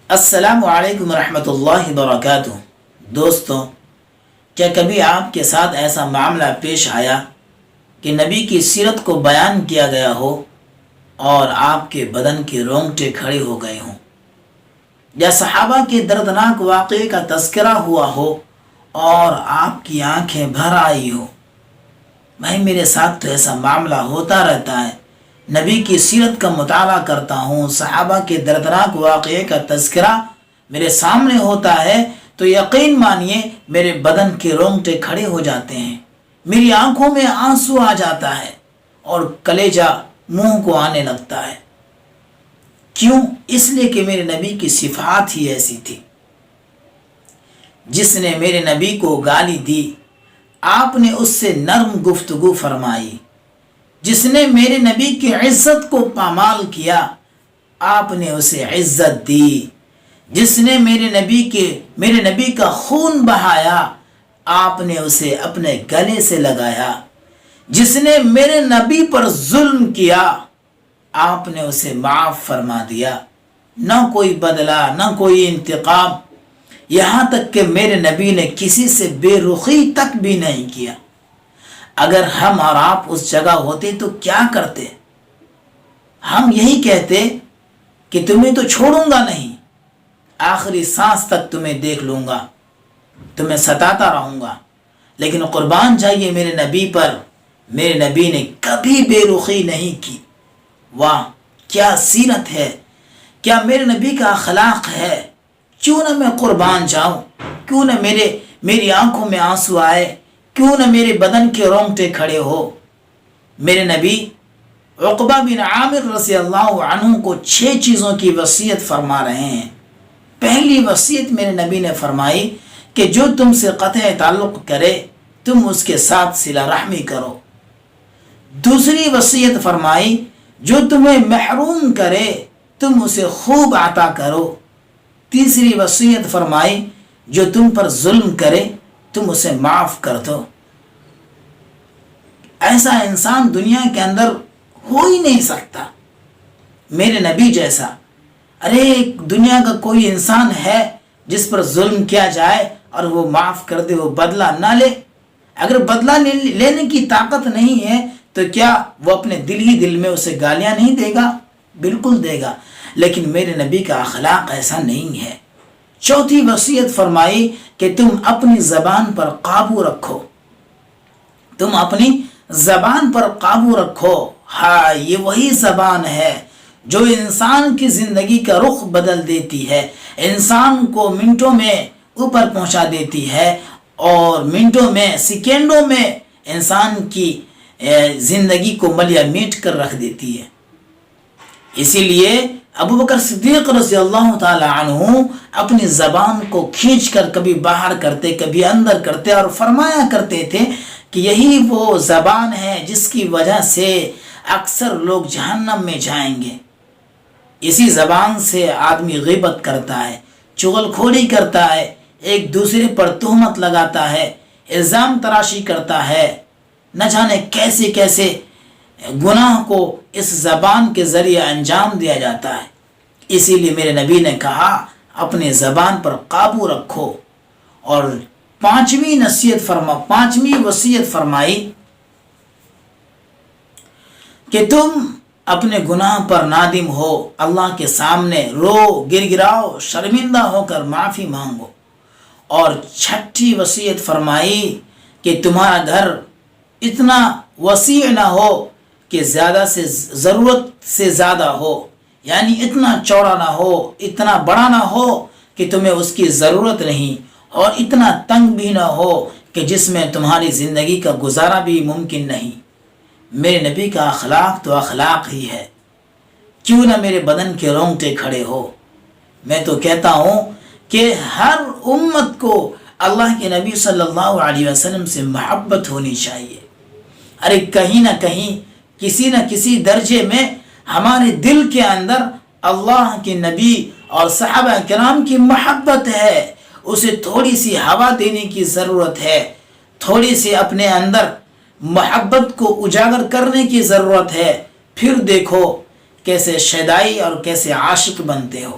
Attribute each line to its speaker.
Speaker 1: السلام علیکم ورحمۃ اللہ وبرکاتہ۔ دوستوں، کیا کبھی آپ کے ساتھ ایسا معاملہ پیش آیا کہ نبی کی سیرت کو بیان کیا گیا ہو اور آپ کے بدن کے رونگٹے کھڑے ہو گئے ہوں، یا صحابہ کے دردناک واقعے کا تذکرہ ہوا ہو اور آپ کی آنکھیں بھر آئی ہو؟ بھائی، میرے ساتھ تو ایسا معاملہ ہوتا رہتا ہے۔ نبی کی سیرت کا مطالعہ کرتا ہوں، صحابہ کے دردناک واقعے کا تذکرہ میرے سامنے ہوتا ہے تو یقین مانیے میرے بدن کے رونگٹے کھڑے ہو جاتے ہیں، میری آنکھوں میں آنسو آ جاتا ہے اور کلیجہ منہ کو آنے لگتا ہے۔ کیوں؟ اس لیے کہ میرے نبی کی صفات ہی ایسی تھی۔ جس نے میرے نبی کو گالی دی، آپ نے اس سے نرم گفتگو فرمائی۔ جس نے میرے نبی کی عزت کو پامال کیا، آپ نے اسے عزت دی۔ جس نے میرے نبی کا خون بہایا، آپ نے اسے اپنے گلے سے لگایا۔ جس نے میرے نبی پر ظلم کیا، آپ نے اسے معاف فرما دیا۔ نہ کوئی بدلہ، نہ کوئی انتقام، یہاں تک کہ میرے نبی نے کسی سے بے رخی تک بھی نہیں کیا۔ اگر ہم اور آپ اس جگہ ہوتے تو کیا کرتے؟ ہم یہی کہتے کہ تمہیں تو چھوڑوں گا نہیں، آخری سانس تک تمہیں دیکھ لوں گا، تمہیں ستاتا رہوں گا۔ لیکن قربان جائیے میرے نبی پر، میرے نبی نے کبھی بے رخی نہیں کی۔ واہ، کیا سیرت ہے، کیا میرے نبی کا اخلاق ہے۔ کیوں نہ میں قربان جاؤں، کیوں نہ میری آنکھوں میں آنسو آئے، کیوں نہ میرے بدن کے رونگٹے کھڑے ہو۔ میرے نبی عقبہ بن عامر رضی اللہ عنہ کو 6 چیزوں کی وصیت فرما رہے ہیں۔ پہلی وصیت میرے نبی نے فرمائی کہ جو تم سے قطع تعلق کرے تم اس کے ساتھ صلہ رحمی کرو۔ دوسری وصیت فرمائی جو تمہیں محروم کرے تم اسے خوب عطا کرو۔ تیسری وصیت فرمائی جو تم پر ظلم کرے تم اسے معاف کر دو۔ ایسا انسان دنیا کے اندر ہو ہی نہیں سکتا میرے نبی جیسا۔ ارے دنیا کا کوئی انسان ہے جس پر ظلم کیا جائے اور وہ معاف کر دے، وہ بدلہ نہ لے؟ اگر بدلہ لینے کی طاقت نہیں ہے تو کیا وہ اپنے دل میں اسے گالیاں نہیں دے گا؟ بالکل دے گا۔ لیکن میرے نبی کا اخلاق ایسا نہیں ہے۔ چوتھی وصیت فرمائی کہ تم اپنی زبان پر قابو رکھو، تم اپنی زبان پر قابو رکھو۔ ہاں، یہ وہی زبان ہے جو انسان کی زندگی کا رخ بدل دیتی ہے، انسان کو منٹوں میں اوپر پہنچا دیتی ہے اور منٹوں میں، سیکنڈوں میں انسان کی زندگی کو ملیا میٹ کر رکھ دیتی ہے۔ اسی لیے ابو بکر صدیق رضی اللہ تعالی عنہ اپنی زبان کو کھینچ کر کبھی باہر کرتے، کبھی اندر کرتے اور فرمایا کرتے تھے کہ یہی وہ زبان ہے جس کی وجہ سے اکثر لوگ جہنم میں جائیں گے۔ اسی زبان سے آدمی غیبت کرتا ہے، چغل خوری کرتا ہے، ایک دوسرے پر تہمت لگاتا ہے، الزام تراشی کرتا ہے، نہ جانے کیسے کیسے گناہ کو اس زبان کے ذریعے انجام دیا جاتا ہے۔ اسی لیے میرے نبی نے کہا اپنے زبان پر قابو رکھو۔ اور پانچویں وصیت فرمائی کہ تم اپنے گناہ پر نادم ہو، اللہ کے سامنے رو، گر گراؤ، شرمندہ ہو کر معافی مانگو۔ اور چھٹی وصیت فرمائی کہ تمہارا گھر اتنا وسیع نہ ہو کہ زیادہ سے ضرورت سے زیادہ ہو، یعنی اتنا چوڑا نہ ہو، اتنا بڑا نہ ہو کہ تمہیں اس کی ضرورت نہیں، اور اتنا تنگ بھی نہ ہو کہ جس میں تمہاری زندگی کا گزارا بھی ممکن نہیں۔ میرے نبی کا اخلاق تو اخلاق ہی ہے۔ کیوں نہ میرے بدن کے رونگٹے کھڑے ہو۔ میں تو کہتا ہوں کہ ہر امت کو اللہ کے نبی صلی اللہ علیہ وسلم سے محبت ہونی چاہیے۔ ارے کہیں نہ کہیں، کسی نہ کسی درجے میں ہمارے دل کے اندر اللہ کے نبی اور صحابہ کرام کی محبت ہے، اسے تھوڑی سی ہوا دینے کی ضرورت ہے، تھوڑی سی اپنے اندر محبت کو اجاگر کرنے کی ضرورت ہے، پھر دیکھو کیسے شیدائی اور کیسے عاشق بنتے ہو۔